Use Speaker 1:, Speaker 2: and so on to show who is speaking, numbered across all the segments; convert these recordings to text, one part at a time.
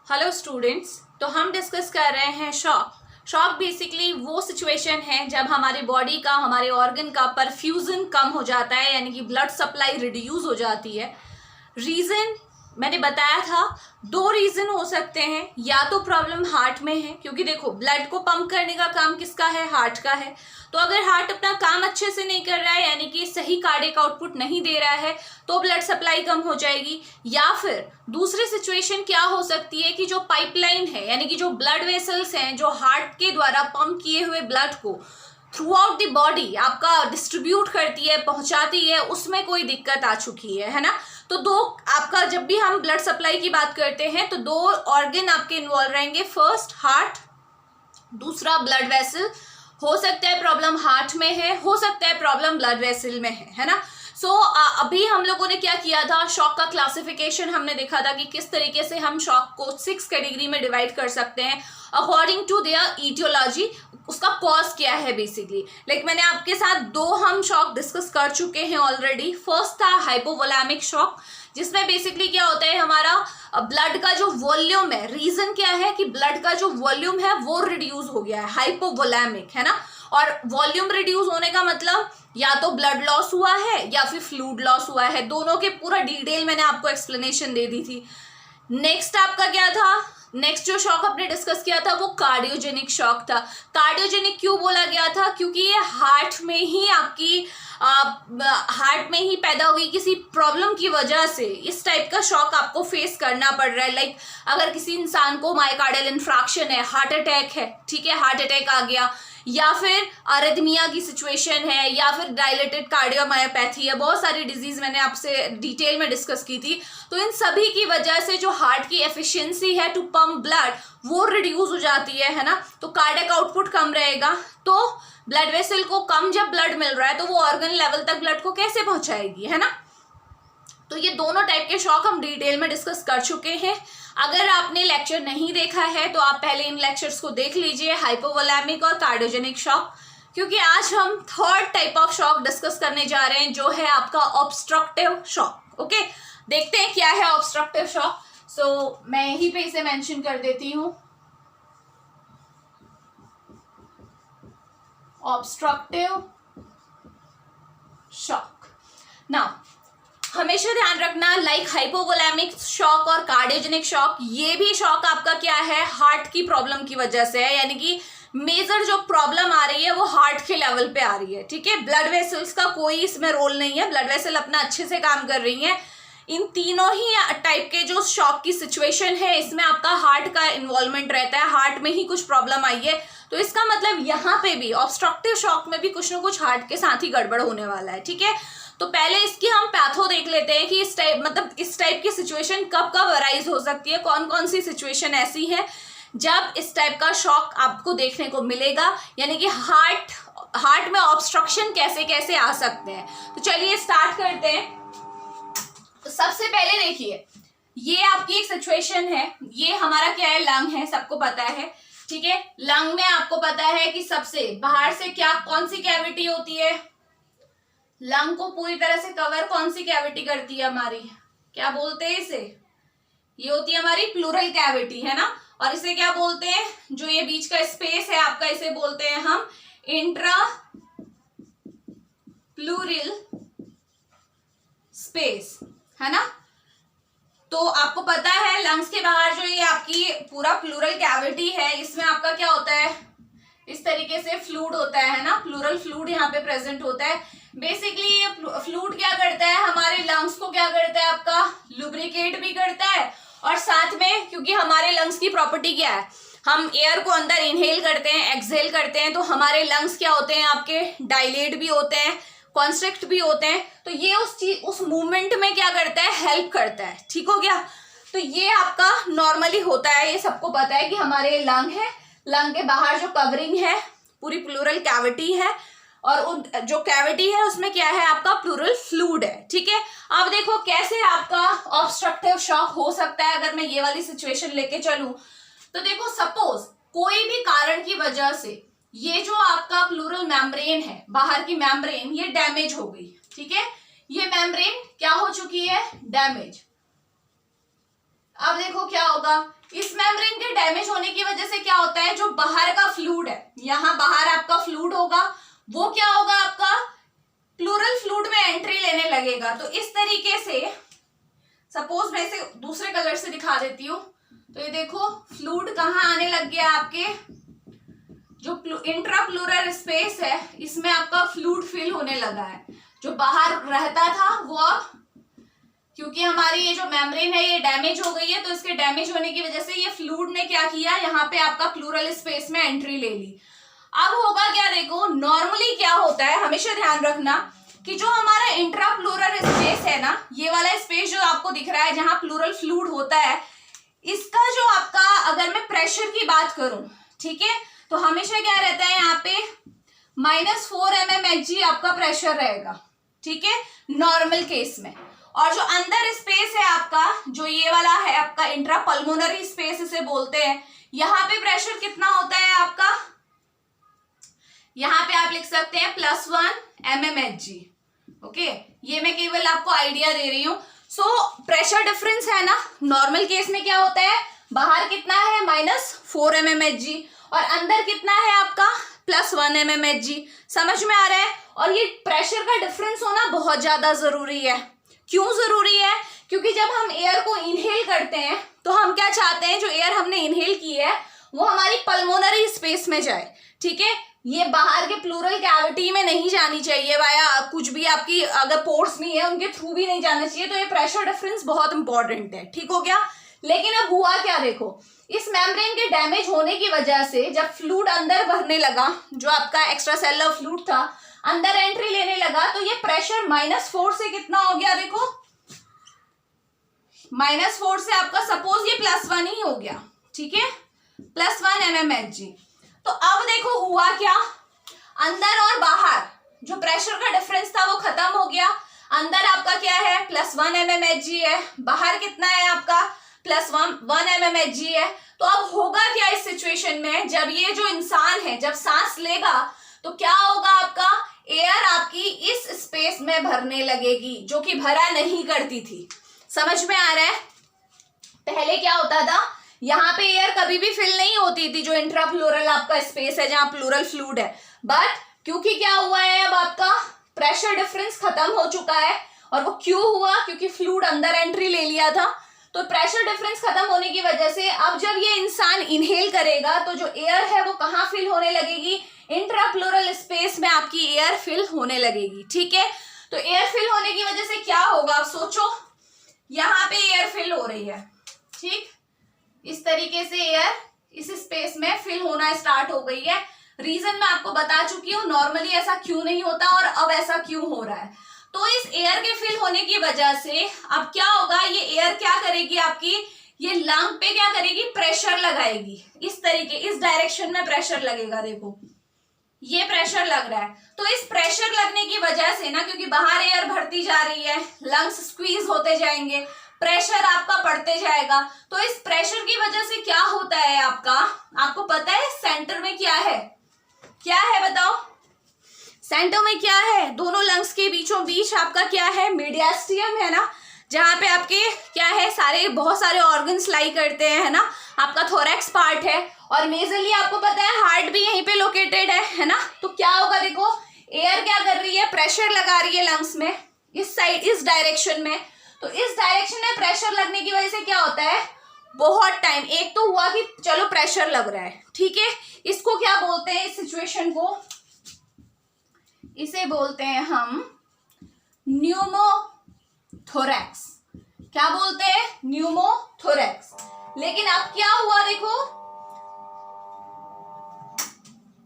Speaker 1: Hello students, तो हम discuss कर रहे हैं शॉक। शॉक बेसिकली वो सिचुएशन है जब हमारी बॉडी का, हमारे ऑर्गन का परफ्यूजन कम हो जाता है, यानी कि ब्लड सप्लाई रिड्यूस हो जाती है। रीज़न मैंने बताया था, दो रीज़न हो सकते हैं। या तो प्रॉब्लम हार्ट में है, क्योंकि देखो ब्लड को पंप करने का काम किसका है? हार्ट का है। तो अगर हार्ट अपना काम अच्छे से नहीं कर रहा है, यानी कि सही कार्डियक आउटपुट नहीं दे रहा है, तो ब्लड सप्लाई कम हो जाएगी। या फिर दूसरी सिचुएशन क्या हो सकती है कि जो पाइपलाइन है, यानी कि जो ब्लड वेसल्स हैं, जो हार्ट के द्वारा पंप किए हुए ब्लड को थ्रू आउट द बॉडी आपका डिस्ट्रीब्यूट करती है, पहुंचाती है, उसमें कोई दिक्कत आ चुकी है ना। तो दो आपका, जब भी हम ब्लड सप्लाई की बात करते हैं तो दो ऑर्गन आपके इन्वॉल्व रहेंगे। फर्स्ट हार्ट, दूसरा ब्लड वेसल। हो सकता है प्रॉब्लम हार्ट में है, हो सकता है प्रॉब्लम ब्लड वेसल में है ना। सो अभी हम लोगों ने क्या किया था, शॉक का क्लासिफिकेशन हमने देखा था कि किस तरीके से हम शॉक को 6 कैटेगरी में डिवाइड कर सकते हैं अकॉर्डिंग टू देयर ईटियोलॉजी। उसका कॉज क्या है बेसिकली। लाइक मैंने आपके साथ दो हम शॉक डिस्कस कर चुके हैं ऑलरेडी। फर्स्ट था हाइपोवोलैमिक शॉक, जिसमें बेसिकली क्या होता है, हमारा ब्लड का जो वॉल्यूम है, रीजन क्या है कि ब्लड का जो वॉल्यूम है वो रिड्यूस हो गया है, हाइपोवोलैमिक है ना। और वॉल्यूम रिड्यूस होने का मतलब या तो ब्लड लॉस हुआ है या फिर फ्लूइड लॉस हुआ है। दोनों के पूरा डिटेल मैंने आपको एक्सप्लेनेशन दे दी थी। नेक्स्ट आपका क्या था, नेक्स्ट जो शॉक आपने डिस्कस किया था वो कार्डियोजेनिक शॉक था। कार्डियोजेनिक क्यों बोला गया था? क्योंकि ये हार्ट में ही आपकी हार्ट में ही पैदा हुई किसी प्रॉब्लम की वजह से इस टाइप का शॉक आपको फेस करना पड़ रहा है। लाइक अगर किसी इंसान को मायोकार्डियल इंफ्रैक्शन है, हार्ट अटैक है, ठीक है, हार्ट अटैक आ गया, या फिर अरिथमिया की सिचुएशन है, या फिर डायलेटेड कार्डियोमायोपैथी है, बहुत सारी डिजीज मैंने आपसे डिटेल में डिस्कस की थी। तो इन सभी की वजह से जो हार्ट की एफिशिएंसी है टू पंप ब्लड वो रिड्यूस हो जाती है ना। तो कार्डियक आउटपुट कम रहेगा, तो ब्लड वेसल को कम जब ब्लड मिल रहा है तो वो ऑर्गन लेवल तक ब्लड को कैसे पहुंचाएगी, है ना। तो ये दोनों टाइप के शॉक हम डिटेल में डिस्कस कर चुके हैं। अगर आपने लेक्चर नहीं देखा है तो आप पहले इन लेक्चर्स को देख लीजिए, हाइपोवोलैमिक और कार्डियोजेनिक शॉक। क्योंकि आज हम third type of shock discuss करने जा रहे हैं, जो है आपका ऑब्स्ट्रक्टिव शॉक। ओके, देखते हैं क्या है ऑब्स्ट्रक्टिव शॉक। सो मैं यहीं पे इसे मेंशन कर देती हूँ, ऑब्स्ट्रक्टिव शॉक। नाउ हमेशा ध्यान रखना, लाइक हाइपोवोलैमिक शॉक और कार्डियोजेनिक शॉक, ये भी शॉक आपका क्या है, हार्ट की प्रॉब्लम की वजह से है। यानी कि मेजर जो प्रॉब्लम आ रही है वो हार्ट के लेवल पे आ रही है, ठीक है। ब्लड वेसल्स का कोई इसमें रोल नहीं है, ब्लड वेसल अपना अच्छे से काम कर रही है। इन तीनों ही टाइप के जो शॉक की सिचुएशन है, इसमें आपका हार्ट का इन्वॉल्वमेंट रहता है, हार्ट में ही कुछ प्रॉब्लम आई है। तो इसका मतलब यहाँ पे भी ऑब्स्ट्रक्टिव शॉक में भी कुछ ना कुछ हार्ट के साथ ही गड़बड़ होने वाला है, ठीक है। तो पहले इसकी हम पैथो देख लेते हैं कि इस टाइप की सिचुएशन कब कब अराइज हो सकती है, कौन कौन सी सिचुएशन ऐसी है जब इस टाइप का शॉक आपको देखने को मिलेगा, यानी कि हार्ट में ऑब्स्ट्रक्शन कैसे कैसे आ सकते हैं। तो चलिए स्टार्ट करते हैं। तो सबसे पहले देखिए, ये आपकी एक सिचुएशन है, ये हमारा क्या है, लंग है, सबको पता है, ठीक है। लंग में आपको पता है कि सबसे बाहर से क्या, कौन सी कैविटी होती है, लंग को पूरी तरह से कवर कौन सी कैविटी करती है हमारी, क्या बोलते हैं इसे, ये होती है हमारी प्लूरल कैविटी, है ना। और इसे क्या बोलते हैं, जो ये बीच का स्पेस है आपका, इसे बोलते हैं हम इंट्रा प्लूरल स्पेस, है ना। तो आपको पता है लंग्स के बाहर जो ये आपकी पूरा प्लूरल कैविटी है, इसमें आपका क्या होता है, इस तरीके से फ्लूइड होता है ना, प्लूरल फ्लूइड यहाँ पे प्रेजेंट होता है। बेसिकली ये फ्लूइड क्या करता है, हमारे लंग्स को क्या करता है, आपका लुब्रिकेट भी करता है, और साथ में क्योंकि हमारे लंग्स की प्रॉपर्टी क्या है, हम एयर को अंदर इनहेल करते हैं, एक्सहेल करते हैं, तो हमारे लंग्स क्या होते हैं, आपके डायलेट भी होते हैं, कॉन्स्ट्रिक्ट भी होते हैं। तो ये उस मूवमेंट में क्या करता है, हेल्प करता है, ठीक हो गया। तो ये आपका नॉर्मली होता है, ये सबको पता है कि हमारे लंग है, लंग के बाहर जो कवरिंग है पूरी प्लूरल कैविटी है, और जो कैविटी है उसमें क्या है, आपका प्लूरल फ्लूइड है, ठीक है। अब देखो कैसे आपका ऑब्स्ट्रक्टिव शॉक हो सकता है। अगर मैं ये वाली सिचुएशन लेके चलूं तो देखो, सपोज कोई भी कारण की वजह से ये जो आपका प्लूरल मेम्ब्रेन है, बाहर की मेम्ब्रेन, ये डैमेज हो गई, ठीक है। ये मेम्ब्रेन क्या हो चुकी है, डैमेज। अब देखो क्या होगा, इस मेम्ब्रेन के डैमेज होने की वजह से क्या होता है, जो बाहर का फ्लूइड है, यहाँ बाहर आपका फ्लूइड होगा, वो क्या होगा आपका प्लूरल फ्लूइड में एंट्री लेने लगेगा। तो इस तरीके से सपोज मैं इसे दूसरे कलर से दिखा देती हूँ, तो ये देखो फ्लूइड कहाँ आने लग गया, आपके जो इंट्राप्लूरल स्पेस है इसमें आपका फ्लूइड फिल होने लगा है। जो बाहर रहता था वो अब, क्योंकि हमारी ये जो मेम्ब्रेन है ये डैमेज हो गई है, तो इसके डैमेज होने की वजह से ये फ्लूइड ने क्या किया, यहाँ पे आपका प्लूरल स्पेस में एंट्री ले ली। अब होगा क्या, देखो नॉर्मली क्या होता है, हमेशा ध्यान रखना कि जो हमारा इंट्राप्लूरल स्पेस है ना, ये वाला स्पेस जो आपको दिख रहा है जहां प्लूरल फ्लूइड होता है, इसका जो आपका अगर मैं प्रेशर की बात करूं, ठीक है, तो हमेशा क्या रहता है यहाँ पे -4 mmHg आपका प्रेशर रहेगा, ठीक है, नॉर्मल केस में। और जो अंदर स्पेस है आपका, जो ये वाला है आपका इंट्रापल्मोनरी स्पेस इसे बोलते हैं, यहाँ पे प्रेशर कितना होता है आपका, यहाँ पे आप लिख सकते हैं +1 mmHg। ओके, ये मैं केवल आपको आइडिया दे रही हूँ। सो प्रेशर डिफरेंस है ना, नॉर्मल केस में क्या होता है, बाहर कितना है -4 mmHg और अंदर कितना है आपका +1 mmHg। समझ में आ रहा है। और ये प्रेशर का डिफरेंस होना बहुत ज्यादा जरूरी है। क्यों जरूरी है, क्योंकि जब हम एयर को इनहेल करते हैं तो हम क्या चाहते हैं, जो एयर हमने इनहेल की है वो हमारी पल्मोनरी स्पेस में जाए, ठीक है, ये बाहर के प्लूरल कैविटी में नहीं जानी चाहिए, वाया कुछ भी आपकी अगर पोर्स में है उनके थ्रू भी नहीं जाना चाहिए। तो ये प्रेशर डिफरेंस बहुत इंपॉर्टेंट है, ठीक हो गया। लेकिन अब हुआ क्या, देखो इस मेम्ब्रेन के डैमेज होने की वजह से जब फ्लूइड अंदर भरने लगा, जो आपका एक्स्ट्रा सेलुलर फ्लूइड था अंदर एंट्री लेने लगा, तो ये प्रेशर -4 से कितना हो गया, देखो -4 से आपका सपोज ये +1 ही हो गया, ठीक है, +1 mmHg। तो अब देखो हुआ क्या, अंदर और बाहर जो प्रेशर का डिफरेंस था वो खत्म हो गया। अंदर आपका क्या है +1 mmHg है, बाहर कितना है आपका +1 mmHg है। तो अब होगा क्या इस सिचुएशन में, जब ये जो इंसान है जब सांस लेगा तो क्या होगा, आपका एयर आपकी इस स्पेस में भरने लगेगी जो कि भरा नहीं करती थी। समझ में आ रहा है। पहले क्या होता था, यहाँ पे एयर कभी भी फिल नहीं होती थी, जो इंट्राप्लूरल आपका स्पेस है जहां प्लूरल फ्लूइड है, बट क्योंकि क्या हुआ है, अब आपका प्रेशर डिफरेंस खत्म हो चुका है। और वो क्यों हुआ, क्योंकि फ्लूइड अंदर एंट्री ले लिया था। तो प्रेशर डिफरेंस खत्म होने की वजह से अब जब ये इंसान इनहेल करेगा तो जो एयर है वो कहाँ फिल होने लगेगी, इंट्राप्लूरल स्पेस में आपकी एयर फिल होने लगेगी, ठीक है। तो एयर फिल होने की वजह से क्या होगा, आप सोचो, यहाँ पे एयर फिल हो रही है, ठीक, इस तरीके से एयर इस स्पेस में फिल होना स्टार्ट हो गई है। रीजन मैं आपको बता चुकी हूँ, नॉर्मली ऐसा क्यों नहीं होता और अब ऐसा क्यों हो रहा है। तो इस एयर के फिल होने की वजह से अब क्या होगा, ये एयर क्या करेगी, आपकी ये लंग पे क्या करेगी, प्रेशर लगाएगी, इस तरीके, इस डायरेक्शन में प्रेशर लगेगा, देखो ये प्रेशर लग रहा है। तो इस प्रेशर लगने की वजह से ना, क्योंकि बाहर एयर भरती जा रही है, लंग्स स्क्वीज होते जाएंगे, प्रेशर आपका बढ़ते जाएगा। तो इस प्रेशर की वजह से क्या होता है आपका, आपको पता है सेंटर में क्या है, क्या है बताओ, सेंटर में क्या है, दोनों लंग्स के बीचों बीच आपका क्या है, मीडियास्टियम है ना, जहां पे आपके क्या है, सारे बहुत सारे ऑर्गन्स लाई करते हैं, है ना, आपका थोरैक्स पार्ट है। और मेजरली आपको पता है हार्ट भी यहीं पे लोकेटेड है ना। तो क्या होगा, देखो एयर क्या कर रही है, प्रेशर लगा रही है लंग्स में, इस साइड, इस डायरेक्शन में। तो इस डायरेक्शन में प्रेशर लगने की वजह से क्या होता है, बहुत टाइम, एक तो हुआ कि चलो प्रेशर लग रहा है, ठीक है, इसको क्या बोलते हैं, इस सिचुएशन को इसे बोलते हैं हम न्यूमोथोरैक्स। क्या बोलते हैं, न्यूमोथोरैक्स। लेकिन अब क्या हुआ, देखो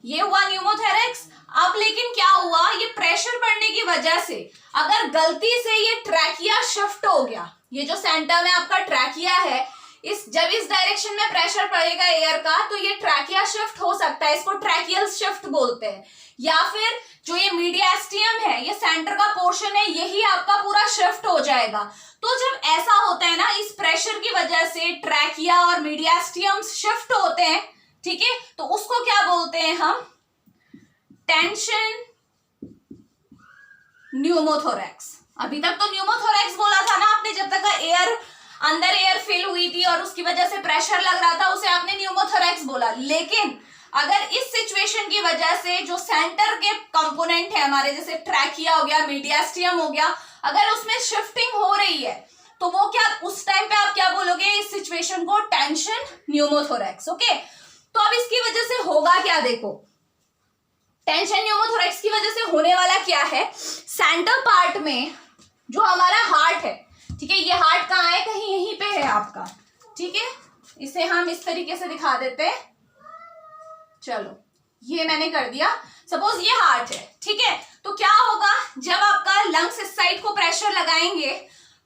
Speaker 1: ये हुआ न्यूमोथोरैक्स। अब लेकिन क्या हुआ, ये प्रेशर बढ़ने की वजह से अगर गलती से ये ट्रैकिया शिफ्ट हो गया, ये जो सेंटर में आपका ट्रैकिया है, जब इस डायरेक्शन में प्रेशर पड़ेगा एयर का तो ये ट्रैकिया शिफ्ट हो सकता है, इसको ट्रैकियल शिफ्ट बोलते हैं। या फिर जो ये मीडियास्टियम है, ये सेंटर का पोर्शन है, यही आपका पूरा शिफ्ट हो जाएगा। तो जब ऐसा होता है ना, इस प्रेशर की वजह से ट्रैकिया और मीडियास्टियम शिफ्ट होते हैं, ठीक है, तो उसको क्या बोलते हैं हम, टेंशन न्यूमोथोरैक्स। अभी तक तो न्यूमोथोरैक्स बोला था ना आपने, जब तक एयर अंदर एयर फिल हुई थी और उसकी वजह से प्रेशर लग रहा था, उसे आपने न्यूमोथोरैक्स बोला। लेकिन अगर इस सिचुएशन की वजह से जो सेंटर के कंपोनेंट है हमारे, जैसे ट्रैकिया हो गया, मीडियास्टियम हो गया, अगर उसमें शिफ्टिंग हो रही है तो वो क्या, उस टाइम पे आप क्या बोलोगे, इस सिचुएशन को टेंशन न्यूमोथोरैक्स। ओके, तो अब इसकी वजह से होगा क्या, देखो टेंशन न्यूमोथोरैक्स की वजह से होने वाला क्या है, सेंटर पार्ट में जो हमारा हार्ट है, ठीक है, ये हार्ट कहाँ है, कहीं यहीं पे है आपका, ठीक है, इसे हम इस तरीके से दिखा देते हैं। चलो ये मैंने कर दिया, सपोज ये हार्ट है, ठीक है, तो क्या होगा, जब आपका लंग्स इस साइड को प्रेशर लगाएंगे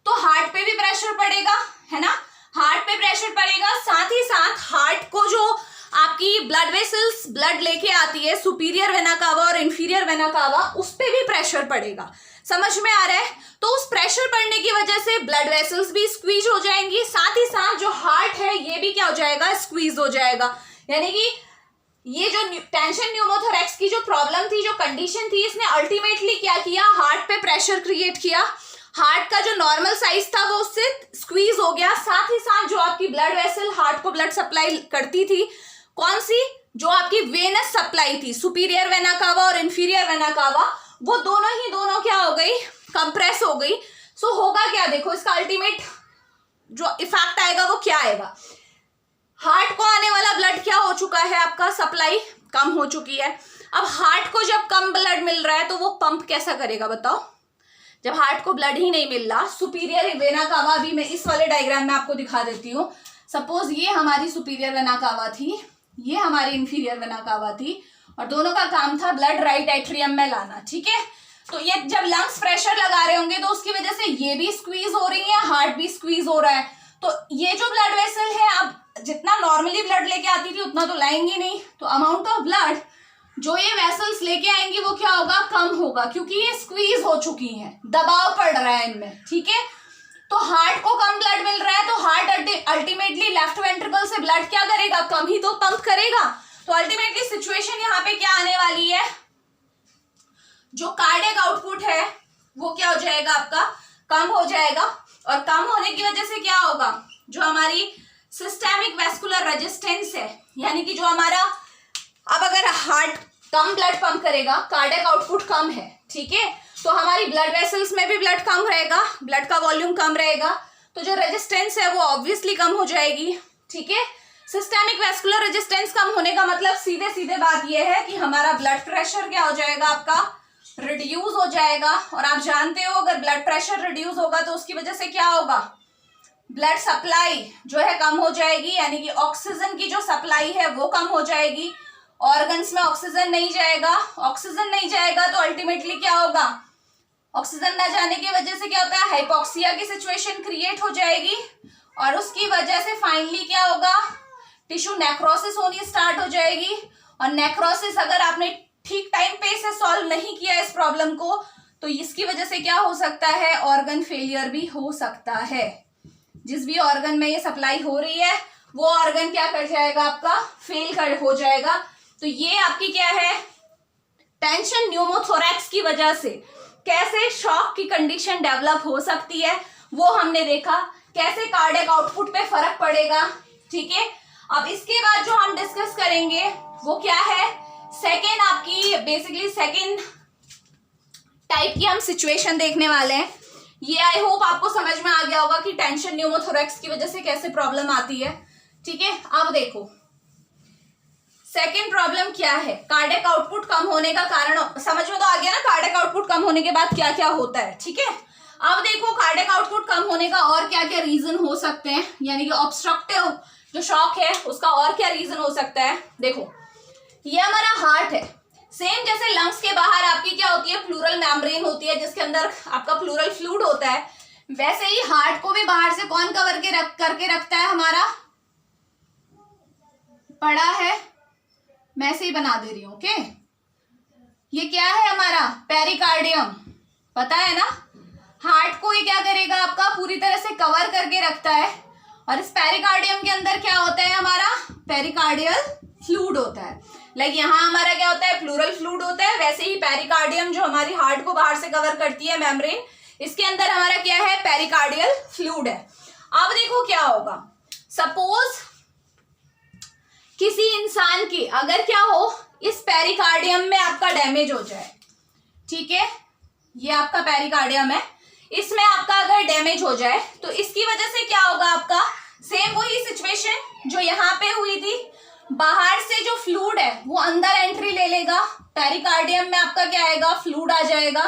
Speaker 1: तो हार्ट पे भी प्रेशर पड़ेगा, है ना, हार्ट पे प्रेशर पड़ेगा, साथ ही साथ हार्ट को जो आपकी ब्लड वेसल्स ब्लड लेके आती है, सुपीरियर वेना कावा और इंफीरियर वेना कावा, उस पे भी प्रेशर पड़ेगा। समझ में आ रहा है? तो उस प्रेशर पड़ने की वजह से ब्लड वेसल्स भी स्क्वीज हो जाएंगी, साथ ही साथ जो हार्ट है ये भी क्या हो जाएगा, स्क्वीज हो जाएगा। यानी कि ये जो टेंशन न्यूमोथोरैक्स की जो प्रॉब्लम थी, जो कंडीशन थी, इसने अल्टीमेटली क्या किया, हार्ट पे प्रेशर क्रिएट किया, हार्ट का जो नॉर्मल साइज था वो उससे स्क्वीज हो गया, साथ ही साथ जो आपकी ब्लड वेसल हार्ट को ब्लड सप्लाई करती थी, कौन सी, जो आपकी वेनस सप्लाई थी, सुपीरियर वेना कावा और इंफीरियर वेना कावा, वो दोनों क्या हो गई, कंप्रेस हो गई। सो होगा क्या, देखो इसका अल्टीमेट जो इफेक्ट आएगा वो क्या आएगा, हार्ट को आने वाला ब्लड क्या हो चुका है, आपका सप्लाई कम हो चुकी है। अब हार्ट को जब कम ब्लड मिल रहा है तो वो पंप कैसा करेगा बताओ, जब हार्ट को ब्लड ही नहीं मिल रहा। सुपीरियर वेना कावा भी मैं इस वाले डायग्राम में आपको दिखा देती हूँ। सपोज ये हमारी सुपीरियर वेना कावा थी, ये हमारी इंफीरियर वेना कावा थी, और दोनों का काम था ब्लड राइट एट्रियम में लाना, ठीक है। तो ये जब लंग्स प्रेशर लगा रहे होंगे तो उसकी वजह से ये भी स्क्वीज हो रही है, हार्ट भी स्क्वीज हो रहा है, तो ये जो ब्लड वेसल है, अब जितना नॉर्मली ब्लड लेके आती थी उतना तो लाएंगी नहीं, तो अमाउंट ऑफ ब्लड जो ये वेसल्स लेके आएंगी वो क्या होगा, कम होगा, क्योंकि ये स्क्वीज हो चुकी हैं, दबाव पड़ रहा है इनमें, ठीक है। तो हार्ट को कम ब्लड मिल रहा है तो हार्ट अल्टीमेटली लेफ्ट वेंट्रिकल से ब्लड क्या करेगा, कम ही तो पंप करेगा। तो अल्टीमेटली सिचुएशन यहाँ पे क्या आने वाली है, जो कार्डियक आउटपुट है वो क्या हो जाएगा, आपका कम हो जाएगा, और कम होने की वजह से क्या होगा, जो हमारी सिस्टेमिक वेस्कुलर रेजिस्टेंस है, यानी कि जो हमारा, अब अगर हार्ट कम ब्लड पंप करेगा, कार्डियक आउटपुट कम है, ठीक है, तो हमारी ब्लड वेसल्स में भी ब्लड कम रहेगा, ब्लड का वॉल्यूम कम रहेगा, तो जो रेजिस्टेंस है वो ऑब्वियसली कम हो जाएगी, ठीक है। सिस्टेमिक वेस्कुलर रेजिस्टेंस कम होने का मतलब सीधे सीधे बात यह है कि हमारा ब्लड प्रेशर क्या हो जाएगा, आपका रिड्यूस हो जाएगा। और आप जानते हो अगर ब्लड प्रेशर रिड्यूस होगा तो उसकी वजह से क्या होगा, ब्लड सप्लाई जो है कम हो जाएगी, यानी कि ऑक्सीजन की जो सप्लाई है वो कम हो जाएगी, ऑर्गन्स में ऑक्सीजन नहीं जाएगा, ऑक्सीजन नहीं जाएगा तो अल्टीमेटली क्या होगा, ऑक्सीजन न जाने की वजह से क्या होता है, हाइपोक्सिया की सिचुएशन क्रिएट हो जाएगी, और उसकी वजह से फाइनली क्या होगा, टिश्यू नेक्रोसिस होनी स्टार्ट हो जाएगी। और नेक्रोसिस अगर आपने ठीक टाइम पे इसे सॉल्व नहीं किया इस प्रॉब्लम को, तो इसकी वजह से क्या हो सकता है, ऑर्गन फेलियर भी हो सकता है। जिस भी ऑर्गन में ये सप्लाई हो रही है वो ऑर्गन क्या कर जाएगा, आपका फेल कर हो जाएगा। तो ये आपकी क्या है, टेंशन न्यूमोथोरैक्स की वजह से कैसे शॉक की कंडीशन डेवलप हो सकती है वो हमने देखा, कैसे कार्डियक आउटपुट पे फर्क पड़ेगा, ठीक है। अब इसके बाद जो हम डिस्कस करेंगे वो क्या है, सेकेंड आपकी बेसिकली सेकेंड टाइप की हम सिचुएशन देखने वाले हैं। ये आई होप आपको समझ में आ गया होगा कि टेंशन न्यूमोथोरैक्स की वजह से कैसे प्रॉब्लम आती है, ठीक है। अब देखो सेकेंड प्रॉब्लम क्या है, कार्डियक आउटपुट कम होने का कारण समझ में तो आ गया ना, कार्डियक आउटपुट कम होने के बाद क्या क्या होता है, ठीक है। अब देखो कार्डियक आउटपुट कम होने का और क्या क्या रीजन हो सकते हैं, यानी कि ऑब्स्ट्रक्टिव जो शॉक है उसका और क्या रीजन हो सकता है। देखो ये हमारा हार्ट है, सेम जैसे लंग्स के बाहर आपकी क्या होती है, प्लूरल मेम्ब्रेन होती है जिसके अंदर आपका प्लूरल फ्लूइड होता है, वैसे ही हार्ट को भी बाहर से कौन कवर के करके रखता है, हमारा पड़ा है, मैं ऐसे ही बना दे रही हूं, ओके। ये क्या है हमारा पेरिकार्डियम, पता है ना, हार्ट को ये क्या करेगा, आपका पूरी तरह से कवर करके रखता है। और इस पेरिकार्डियम के अंदर क्या होता है, हमारा पेरिकार्डियल फ्लूइड होता है। लाइक यहाँ हमारा क्या होता है, प्लूरल फ्लूइड होता है, वैसे ही पेरिकार्डियम जो हमारी हार्ट को बाहर से कवर करती है मेम्ब्रेन, इसके अंदर हमारा क्या है, पेरिकार्डियल फ्लूइड है। अब देखो क्या होगा, सपोज किसी इंसान की अगर क्या हो, इस पेरिकार्डियम में आपका डैमेज हो जाए, ठीक है, ये आपका पेरिकार्डियम है, इसमें आपका अगर डैमेज हो जाए तो इसकी वजह से क्या होगा आपका, सेम वही सिचुएशन जो यहाँ पे हुई थी, बाहर से जो फ्लूइड है वो अंदर एंट्री ले लेगा, पेरिकार्डियम में आपका क्या आएगा, फ्लूइड आ जाएगा,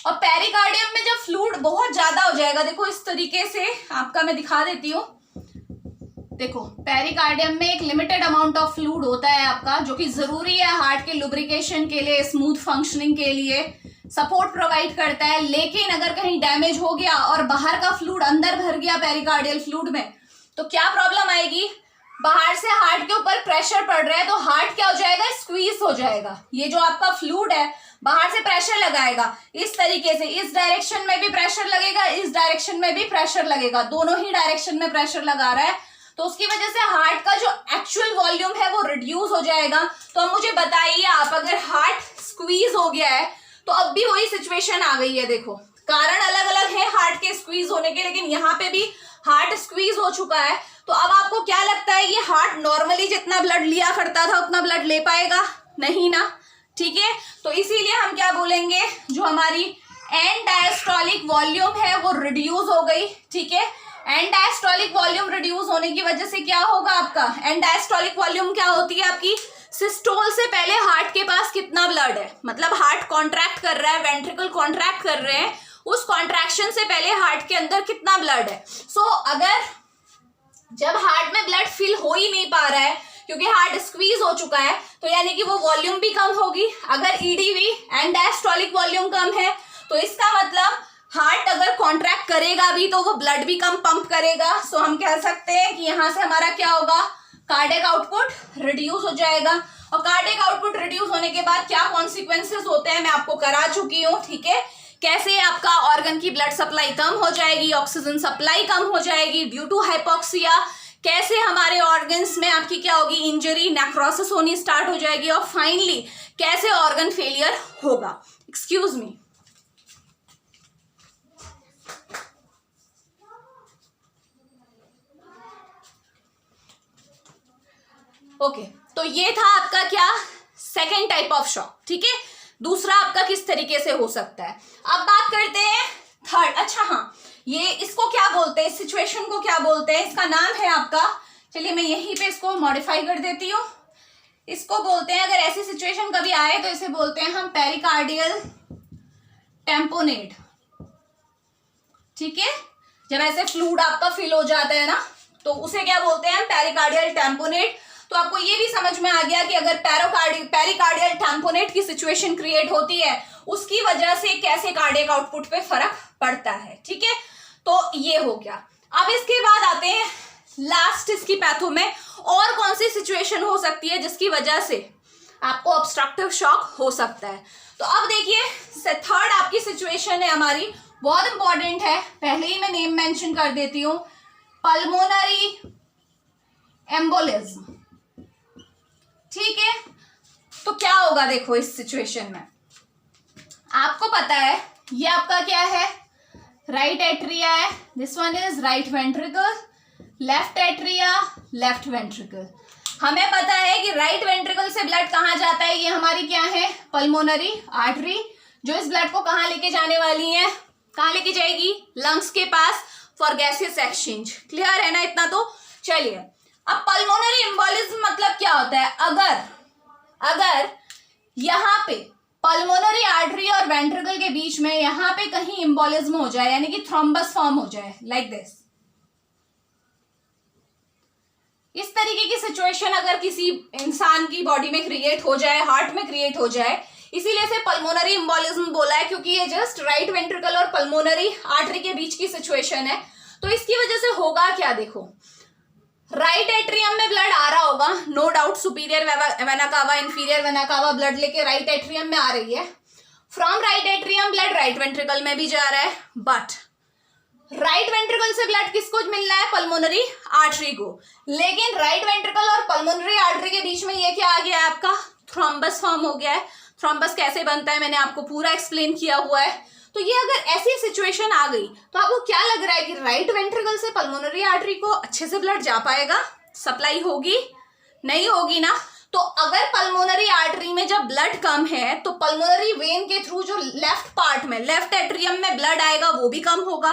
Speaker 1: और पेरिकार्डियम में जब फ्लूइड बहुत ज्यादा हो जाएगा, देखो इस तरीके से आपका मैं दिखा देती हूँ, देखो पेरिकार्डियम में एक लिमिटेड अमाउंट ऑफ फ्लूइड होता है आपका, जो कि जरूरी है हार्ट के लुब्रिकेशन के लिए, स्मूथ फंक्शनिंग के लिए सपोर्ट प्रोवाइड करता है। लेकिन अगर कहीं डैमेज हो गया और बाहर का फ्लूइड अंदर भर गया पेरिकार्डियल फ्लूइड में, तो क्या प्रॉब्लम आएगी, बाहर से हार्ट के ऊपर प्रेशर पड़ रहा है तो हार्ट क्या हो जाएगा, स्क्वीज हो जाएगा। ये जो आपका फ्लूइड है बाहर से प्रेशर लगाएगा इस तरीके से, इस डायरेक्शन में भी प्रेशर लगेगा, इस डायरेक्शन में भी प्रेशर लगेगा, दोनों ही डायरेक्शन में प्रेशर लगा रहा है, तो उसकी वजह से हार्ट का जो एक्चुअल वॉल्यूम है वो रिड्यूस हो जाएगा। तो अब मुझे बताइए आप, अगर हार्ट स्क्वीज हो गया है तो अब भी वही सिचुएशन आ गई है, देखो कारण अलग अलग है हार्ट के स्क्वीज होने के, लेकिन यहाँ पे भी हार्ट स्क्वीज हो चुका है। तो अब आपको क्या लगता है, ये हार्ट नॉर्मली जितना ब्लड लिया करता था उतना ब्लड ले पाएगा, नहीं ना, ठीक है। तो इसीलिए हम क्या बोलेंगे, जो हमारी एंड डायस्टोलिक वॉल्यूम है वो रिड्यूस हो गई, ठीक है। एंड डायस्टोलिक वॉल्यूम रिड्यूस होने की वजह से क्या होगा आपका, एंड डायस्टोलिक वॉल्यूम क्या होती है आपकी, सिस्टोल से पहले हार्ट के पास कितना ब्लड है, मतलब हार्ट कॉन्ट्रैक्ट कर रहा है, वेंट्रिकल कॉन्ट्रैक्ट कर रहे हैं, उस कॉन्ट्रैक्शन से पहले हार्ट के अंदर कितना ब्लड है। सो अगर जब हार्ट में ब्लड फिल हो ही नहीं पा रहा है क्योंकि हार्ट स्क्वीज हो चुका है, तो यानी कि वो वॉल्यूम भी कम होगी। अगर ईडीवी एंड डायस्टोलिक वॉल्यूम कम है तो इसका मतलब हार्ट अगर कॉन्ट्रैक्ट करेगा भी तो वो ब्लड भी कम पंप करेगा। सो हम कह सकते हैं कि यहां से हमारा क्या होगा, कार्डियक आउटपुट रिड्यूस हो जाएगा। और कार्डियक आउटपुट रिड्यूस होने के बाद क्या कॉन्सिक्वेंसेस होते हैं मैं आपको करा चुकी हूँ, ठीक है। कैसे आपका ऑर्गन की ब्लड सप्लाई कम हो जाएगी, ऑक्सीजन सप्लाई कम हो जाएगी ड्यू टू हाइपोक्सिया, कैसे हमारे ऑर्गन्स में आपकी क्या होगी, इंजरी, नेक्रोसिस होनी स्टार्ट हो जाएगी, और फाइनली कैसे ऑर्गन फेलियर होगा। एक्सक्यूज मी, ओके तो ये था आपका क्या, सेकेंड टाइप ऑफ शॉक, ठीक है। दूसरा आपका किस तरीके से हो सकता है। अब बात करते हैं थर्ड। अच्छा हाँ, ये इसको क्या बोलते हैं, इस सिचुएशन को क्या बोलते हैं, इसका नाम है आपका, चलिए मैं यहीं पे इसको मॉडिफाई कर देती हूँ, इसको बोलते हैं, अगर ऐसी सिचुएशन कभी आए तो इसे बोलते हैं हम पेरिकार्डियल टेम्पोनेट, ठीक है। जब ऐसे फ्लूइड आपका फिल हो जाता है ना तो उसे क्या बोलते हैं हम, पेरिकार्डियल टेम्पोनेट। तो आपको ये भी समझ में आ गया कि अगर पेरिकार्डियल टेम्पोनेट की सिचुएशन क्रिएट होती है उसकी वजह से कैसे कार्डियक आउटपुट पे फर्क पड़ता है, ठीक है। तो ये हो गया। अब इसके बाद आते हैं लास्ट इसकी पैथो में, और कौन सी सिचुएशन हो सकती है जिसकी वजह से आपको ऑब्स्ट्रक्टिव शॉक हो सकता है। तो अब देखिए थर्ड आपकी सिचुएशन है हमारी, बहुत इंपॉर्टेंट है, पहले ही मैं नेम मेंशन कर देती हूँ, पल्मोनरी एम्बोलिज्म, ठीक है। तो क्या होगा देखो इस सिचुएशन में, आपको पता है ये आपका क्या है, राइट एट्रिया है, this one is right ventricle, left atria, left ventricle. हमें पता है कि राइट वेंट्रिकल से ब्लड कहाँ जाता है, ये हमारी क्या है, पल्मोनरी आर्टरी, जो इस ब्लड को कहाँ लेके जाने वाली है, कहाँ लेके जाएगी, लंग्स के पास फॉर गैसियस एक्सचेंज। क्लियर है ना इतना। तो चलिए अब पल्मोनरी एम्बोलिज्म मतलब क्या होता है, अगर यहाँ पे पल्मोनरी आर्टरी और वेंट्रिकल के बीच में यहाँ पे कहीं एम्बोलिज्म हो जाए, यानी कि थ्रोम्बस फॉर्म हो जाए लाइक दिस, इस तरीके की सिचुएशन अगर किसी इंसान की बॉडी में क्रिएट हो जाए, हार्ट में क्रिएट हो जाए, इसीलिए से पल्मोनरी एम्बोलिज्म बोला है, क्योंकि ये जस्ट राइट वेंट्रिकल और पल्मोनरी आर्टरी के बीच की सिचुएशन है। तो इसकी वजह से होगा क्या, देखो राइट एट्रियम में ब्लड आ रहा होगा, no doubt, superior vena cava, inferior vena cava blood लेके राइट एट्रियम में आ रही है। From right atrium blood right ventricle में भी जा रहा है, बट राइट वेंट्रिकल से ब्लड किसको मिलना है, पल्मोनरी आर्टरी को। लेकिन राइट वेंट्रिकल और पल्मोनरी आर्टरी के बीच में ये क्या आ गया है आपका, थ्रोम्बस फॉर्म हो गया है। थ्रोम्बस कैसे बनता है मैंने आपको पूरा एक्सप्लेन किया हुआ है। तो ये अगर ऐसी सिचुएशन आ गई तो आपको क्या लग रहा है कि राइट वेंट्रिकल से पल्मोनरी आर्टरी को अच्छे से ब्लड जा पाएगा, सप्लाई होगी? नहीं होगी ना। तो अगर पल्मोनरी आर्टरी में जब ब्लड कम है तो पल्मोनरी वेन के थ्रू जो लेफ्ट पार्ट में, लेफ्ट एट्रियम में ब्लड आएगा वो भी कम होगा,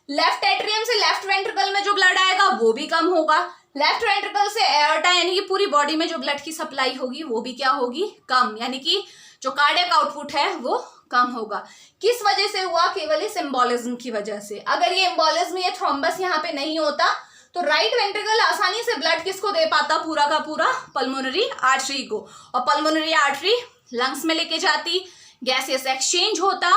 Speaker 1: लेफ्ट एट्रियम से लेफ्ट वेंट्रिकल में जो ब्लड आएगा वो भी कम होगा, लेफ्ट वेंट्रिकल से एयरटा यानी कि पूरी बॉडी में जो ब्लड की सप्लाई होगी वो भी क्या होगी? कम, यानी कि जो कार्डियक आउटपुट है वो कम होगा। किस वजह से हुआ? केवल इस एम्बोलिज्म की वजह से। अगर ये एम्बोलिज्म, ये थ्रोम्बस यहाँ पे नहीं होता तो राइट वेंट्रिकल आसानी से ब्लड किसको दे पाता? पूरा का पूरा पल्मोनरी आर्टरी को, और पल्मोनरी आर्टरी लंग्स में लेके जाती, गैसियस एक्सचेंज होता,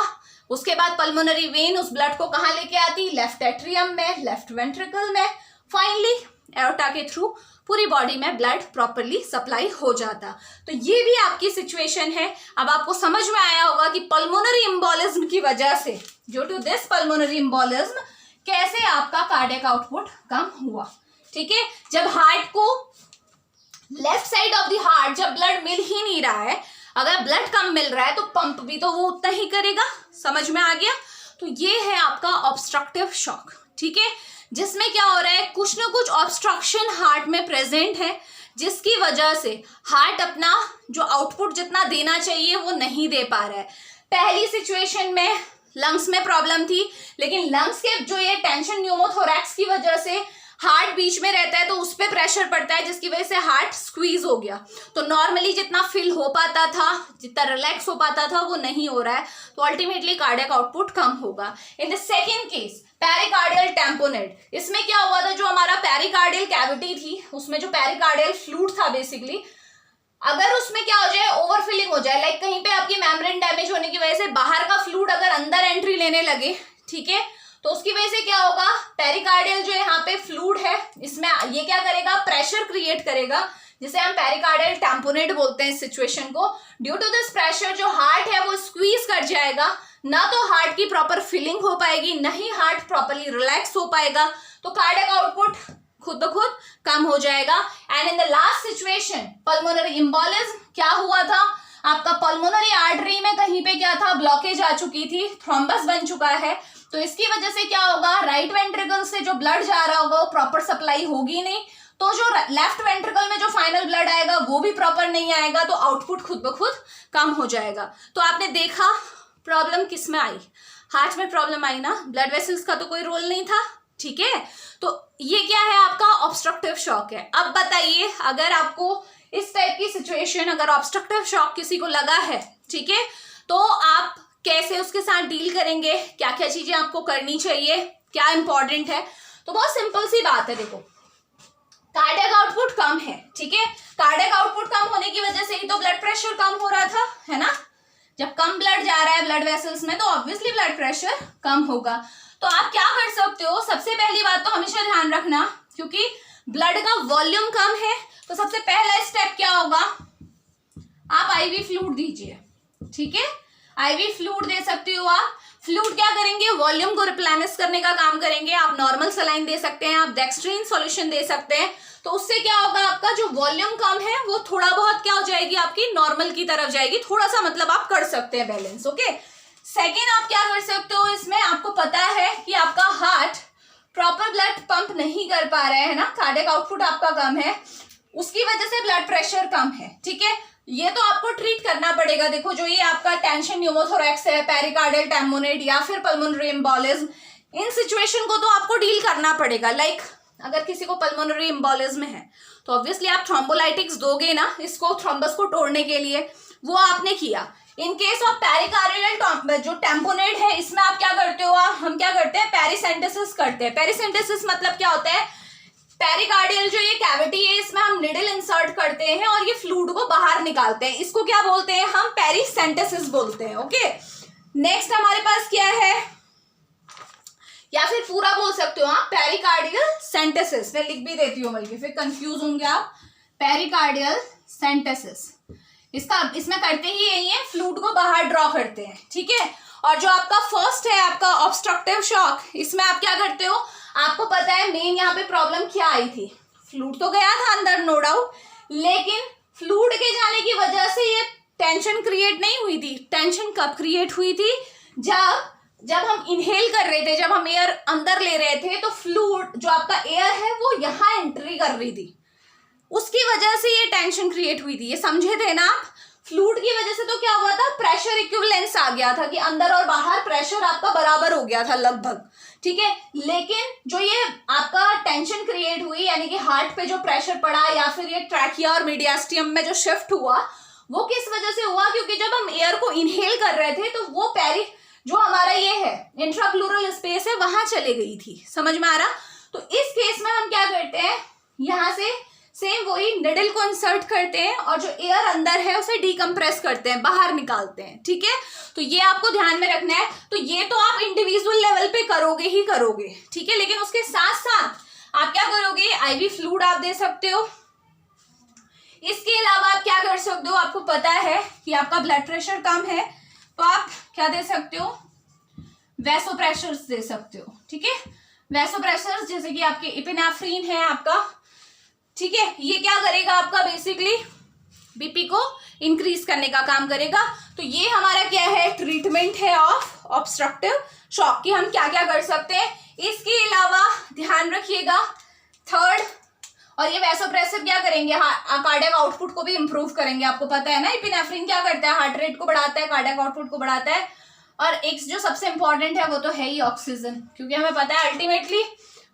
Speaker 1: उसके बाद पल्मोनरी वेन उस ब्लड को कहाँ लेके आती? लेफ्ट एट्रियम में, लेफ्ट वेंट्रिकल में, फाइनली एओर्टा के थ्रू पूरी बॉडी में ब्लड प्रॉपरली सप्लाई हो जाता। तो ये भी आपकी सिचुएशन है। अब आपको समझ में आया होगा कि पल्मोनरी एम्बोलिज्म की वजह से, due to this pulmonary embolism, कैसे आपका कार्डियक आउटपुट कम हुआ। ठीक है, जब हार्ट को left side of the heart जब ब्लड मिल ही नहीं रहा है, अगर ब्लड कम मिल रहा है तो पंप भी तो वो उतना ही करेगा। समझ में आ गया? तो ये है आपका ऑब्स्ट्रक्टिव शॉक। ठीक है, जिसमें क्या हो रहा है, कुछ ना कुछ ऑब्स्ट्रक्शन हार्ट में प्रेजेंट है, जिसकी वजह से हार्ट अपना जो आउटपुट जितना देना चाहिए वो नहीं दे पा रहा है। पहली सिचुएशन में लंग्स में प्रॉब्लम थी, लेकिन लंग्स के जो ये टेंशन न्यूमोथोरैक्स की वजह से हार्ट बीच में रहता है तो उस पर प्रेशर पड़ता है, जिसकी वजह से हार्ट स्क्वीज हो गया। तो नॉर्मली जितना फिल हो पाता था, जितना रिलैक्स हो पाता था, वो नहीं हो रहा है, तो अल्टीमेटली कार्डियक आउटपुट कम होगा। In the second case pericardial tamponade, इसमें क्या हुआ था, जो हमारा पेरिकार्डियल कैविटी थी उसमें जो पेरिकार्डियल फ्लूइड था बेसिकली, अगर उसमें क्या हो जाए, ओवरफिलिंग हो जाए, लाइक कहीं पे आपकी मेम्ब्रेन डैमेज होने की वजह से बाहर का फ्लूइड अगर अंदर एंट्री लेने लगे, ठीक है, तो उसकी वजह से क्या होगा, पेरिकार्डियल जो यहाँ पे फ्लूइड है इसमें ये क्या करेगा, प्रेशर क्रिएट करेगा, जिसे हम पेरिकार्डियल टैम्पोनेट बोलते हैं इस सिचुएशन को। ड्यू टू दिस प्रेशर जो हार्ट है वो स्क्वीज कर जाएगा, ना तो हार्ट की प्रॉपर फिलिंग हो पाएगी, ना ही हार्ट प्रॉपरली रिलैक्स हो पाएगा, तो कार्डियक आउटपुट खुद ब खुद कम हो जाएगा। And in the last situation pulmonary embolism, क्या हुआ था, आपका पल्मोनरी आर्टरी में कहीं पे क्या था, ब्लॉकेज आ चुकी थी, थ्रोम्बस बन चुका है, तो इसकी वजह से क्या होगा, राइट वेंट्रिकल से जो ब्लड जा रहा होगा वो प्रॉपर सप्लाई होगी नहीं, तो जो लेफ्ट वेंट्रिकल में जो फाइनल ब्लड आएगा वो भी प्रॉपर नहीं आएगा, तो आउटपुट खुद ब खुद कम हो जाएगा। तो आपने देखा प्रॉब्लम किस में आई, हार्ट में प्रॉब्लम आई ना, ब्लड वेसल्स का तो कोई रोल नहीं था। ठीक है, तो ये क्या है, आपका ऑब्स्ट्रक्टिव शॉक है। अब बताइए, अगर आपको इस टाइप की सिचुएशन, अगर ऑब्स्ट्रक्टिव शॉक किसी को लगा है, ठीक है, तो आप कैसे उसके साथ डील करेंगे, क्या क्या चीजें आपको करनी चाहिए, क्या इंपॉर्टेंट है। तो बहुत सिंपल सी बात है, देखो कार्डियक आउटपुट कम है, ठीक है, कार्डियक आउटपुट कम होने की वजह से ही तो ब्लड प्रेशर कम हो रहा था, है ना। जब कम ब्लड जा रहा है ब्लड वेसल्स में तो ऑब्वियसली ब्लड प्रेशर कम होगा। तो आप क्या कर सकते हो, सबसे पहली बात तो हमेशा ध्यान रखना, क्योंकि ब्लड का वॉल्यूम कम है, तो सबसे पहला स्टेप क्या होगा, आप आईवी फ्लूइड दीजिए। ठीक है, आईवी फ्लूइड दे सकते हो आप। फ्लूइड क्या करेंगे, वॉल्यूम को रिप्लेनिश करने का काम करेंगे। आप नॉर्मल सलाइन दे सकते हैं, आप डेक्स्ट्रीन सॉल्यूशन दे सकते हैं, तो उससे क्या होगा, आपका जो वॉल्यूम कम है वो थोड़ा बहुत क्या हो जाएगी, आपकी नॉर्मल की तरफ जाएगी, थोड़ा सा मतलब आप कर सकते हैं बैलेंस। ओके, सेकेंड आप क्या कर सकते हो, इसमें आपको पता है कि आपका हार्ट प्रॉपर ब्लड पंप नहीं कर पा रहा है ना, कार्डियक आउटपुट आपका कम है, उसकी वजह से ब्लड प्रेशर कम है। ठीक है, ये तो आपको ट्रीट करना पड़ेगा। देखो जो ये आपका टेंशन न्यूमोथोरैक्स है, पेरिकार्डियल टैम्पोनेट या फिर पल्मोनरी एम्बोलिज्म, इन सिचुएशन को तो आपको डील करना पड़ेगा। लाइक अगर किसी को पल्मोनरी एम्बोलिज्म है तो ऑब्वियसली आप थ्रोम्बोलाइटिक्स दोगे ना, इसको थ्रोम्बस को तोड़ने के लिए, वो आपने किया। इन केस ऑफ पेरिकार्डियल जो टैम्पोनेट है, इसमें आप क्या करते हो, हम क्या करते हैं, पेरिसेंटेसिस करते हैं। पेरिसेंटेसिस मतलब क्या होता है, पेरिकार्डियल जो ये कैविटी है इसमें हम निडल इंसर्ट करते हैं और ये फ्लूइड को बाहर निकालते हैं, इसको क्या बोलते हैं, हम पेरिसेंटेसिस बोलते हैं। ओके, नेक्स्ट हमारे पास क्या है, या फिर पूरा बोल सकते हो आप पेरिकार्डियल सेंटेसिस, मैं लिख भी देती हूँ बल्कि फिर कंफ्यूज होंगे आप। पेरिकार्डियल सेंटेसिस, इसमें करते ही यही है, फ्लूइड को बाहर ड्रॉ करते हैं। ठीक है, और जो आपका फर्स्ट है आपका ऑब्स्ट्रक्टिव शॉक, इसमें आप क्या करते हो, आपको पता है मेन यहाँ पे प्रॉब्लम क्या आई थी, फ्लूइड तो गया था अंदर नो डाउट, लेकिन फ्लूइड के जाने की वजह से ये टेंशन क्रिएट नहीं हुई थी। टेंशन कब क्रिएट हुई थी, जब जब हम इनहेल कर रहे थे, जब हम एयर अंदर ले रहे थे, तो फ्लूइड जो आपका एयर है वो यहाँ एंट्री कर रही थी, उसकी वजह से ये टेंशन क्रिएट हुई थी। ये समझे थे ना आप? फ्लूइड की वजह से तो क्या हुआ था, प्रेशर इक्विवेलेंस आ गया था कि अंदर और बाहर प्रेशर आपका बराबर हो गया था लगभग, ठीक है। लेकिन जो ये आपका टेंशन क्रिएट हुई, यानी कि हार्ट पे जो प्रेशर पड़ा या फिर ये ट्रैकिया और मीडियास्टियम में जो शिफ्ट हुआ, वो किस वजह से हुआ, क्योंकि जब हम एयर को इनहेल कर रहे थे तो वो जो हमारा ये है इंट्राप्लूरल स्पेस है, वहां चले गई थी। समझ में आ रहा? तो इस केस में हम क्या करते हैं, यहां से सेम वही निडल को इंसर्ट करते हैं और जो एयर अंदर है उसे डीकंप्रेस करते हैं, बाहर निकालते हैं, ठीक है। तो ये आपको ध्यान में रखना है। तो ये तो आप इंडिविजुअल लेवल पे करोगे ही करोगे, ठीक है, लेकिन उसके साथ साथ आप क्या करोगे, आईवी फ्लूइड आप दे सकते हो। इसके अलावा आप क्या कर सकते हो, आपको पता है कि आपका ब्लड प्रेशर कम है तो आप क्या दे सकते हो, वैसोप्रेशर्स दे सकते हो, ठीक है। वैसोप्रेशर्स जैसे कि आपके इपिनेफ्रिन है आपका, ठीक है, ये क्या करेगा, आपका बेसिकली बीपी को इंक्रीज करने का काम करेगा। तो ये हमारा क्या है, ट्रीटमेंट है ऑफ ऑब्स्ट्रक्टिव शॉक की हम क्या क्या कर सकते हैं। इसके अलावा ध्यान रखिएगा, थर्ड, और ये वैसोप्रेसर क्या करेंगे, कार्डियक आउटपुट को भी इंप्रूव करेंगे। आपको पता है ना, इपिनेफ्रिन क्या करता है, हार्ट रेट को बढ़ाता है, कार्डियक आउटपुट को बढ़ाता है। और एक जो सबसे इंपॉर्टेंट है वो तो है ही ऑक्सीजन, क्योंकि हमें पता है अल्टीमेटली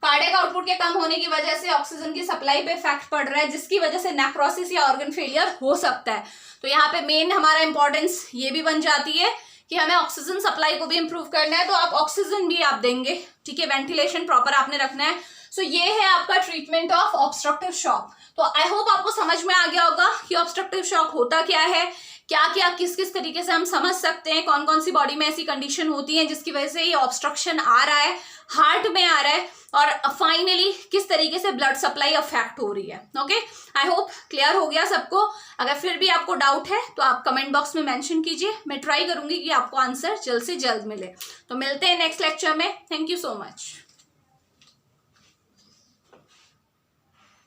Speaker 1: कार्डियक आउटपुट के कम होने की वजह से ऑक्सीजन की सप्लाई पे इफेक्ट पड़ रहा है, जिसकी वजह से नेक्रोसिस या ऑर्गन फेलियर हो सकता है। तो यहाँ पे मेन हमारा इंपॉर्टेंस ये भी बन जाती है कि हमें ऑक्सीजन सप्लाई को भी इंप्रूव करना है, तो आप ऑक्सीजन भी आप देंगे, ठीक है, वेंटिलेशन प्रॉपर आपने रखना है। सो ये है आपका ट्रीटमेंट ऑफ ऑब्स्ट्रक्टिव शॉक। तो आई होप आपको समझ में आ गया होगा कि ऑब्स्ट्रक्टिव शॉक होता क्या है, क्या क्या किस किस तरीके से हम समझ सकते हैं, कौन कौन सी बॉडी में ऐसी कंडीशन होती है जिसकी वजह से ये ऑब्स्ट्रक्शन आ रहा है, हार्ट में आ रहा है, और फाइनली किस तरीके से ब्लड सप्लाई अफेक्ट हो रही है। ओके, आई होप क्लियर हो गया सबको। अगर फिर भी आपको डाउट है तो आप कमेंट बॉक्स में मेंशन कीजिए, मैं ट्राई करूंगी कि आपको आंसर जल्द से जल्द मिले। तो मिलते हैं नेक्स्ट लेक्चर में। Thank you so much.